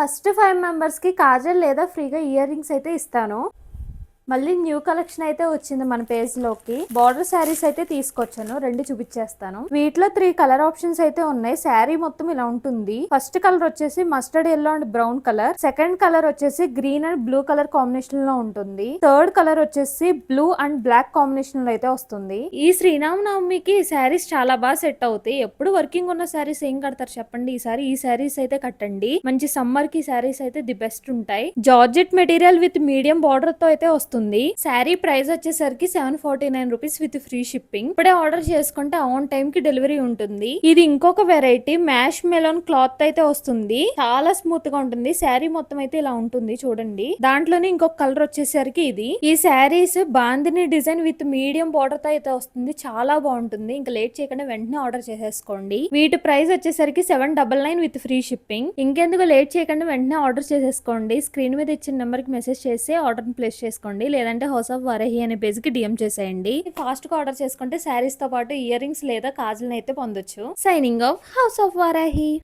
First 5 members కి కాజల్ లేదా ఫ్రీగా ఇయర్ రింగ్స్ అయితే ఇస్తాను. మళ్ళీ న్యూ కలెక్షన్ అయితే వచ్చింది మన పేజ్ లోకి. బార్డర్ శారీస్ అయితే తీసుకొచ్చాను, రెండు చూపించేస్తాను. వీటిలో 3 కలర్ ఆప్షన్స్ అయితే ఉన్నాయి. శారీ మొత్తం ఇలా ఉంటుంది. ఫస్ట్ కలర్ వచ్చేసి mustard yellow and brown colour, second colour వచ్చేసి green and blue colour combination లో ఉంటుంది, థర్డ్ కలర్ వచ్చేసి బ్లూ అండ్ బ్లాక్ కాంబినేషన్ లో అయితే వస్తుంది. ఈ శ్రీరామనవమికి శారీస్ చాలా బాగా సెట్ అవుతాయి. ఎప్పుడు వర్కింగ్ ఉన్న శారీస్ ఏం కడతారు చెప్పండి, ఈసారి ఈ శారీస్ అయితే కట్టండి. మంచి సమ్మర్ కి శారీస్ అయితే ది బెస్ట్ ఉంటాయి. Georgette material with medium border తో అయితే వస్తుంది. శారీ ప్రైస్ వచ్చేసరికి 749 రూపీస్ విత్ ఫ్రీ షిప్పింగ్. ఇప్పుడే ఆర్డర్ చేసుకుంటే ఆన్ టైం కి డెలివరీ ఉంటుంది. ఇది ఇంకొక వెరైటీ మ్యాష్ మెలోన్ క్లాత్ అయితే వస్తుంది. చాలా స్మూత్ గా ఉంటుంది. శారీ మొత్తం అయితే ఇలా ఉంటుంది చూడండి. దాంట్లోనే ఇంకొక కలర్ వచ్చేసరికి ఇది. ఈ saris bandhani design with medium border తో అయితే వస్తుంది. చాలా బాగుంటుంది. ఇంకా లేట్ చేయకుండా వెంటనే ఆర్డర్ చేసేసుకోండి. వీటి ప్రైస్ వచ్చేసరికి 799 విత్ ఫ్రీ షిప్పింగ్. ఇంకెందుకు లేట్ చేయకుండా వెంటనే ఆర్డర్ చేసేసుకోండి. స్క్రీన్ మీద ఇచ్చిన నెంబర్ కి మెసేజ్ చేసి ఆర్డర్ ప్లేస్ చేసుకోండి. లేదంటే హౌస్ ఆఫ్ వారాహి అనే పేజ్ కి డిఎం చేసేయండి. ఫాస్ట్ గా ఆర్డర్ చేసుకుంటే శారీస్ తో పాటు ఇయర్ రింగ్స్ లేదా కాజల్ అయితే పొందొచ్చు. Signing off, house of Varahi.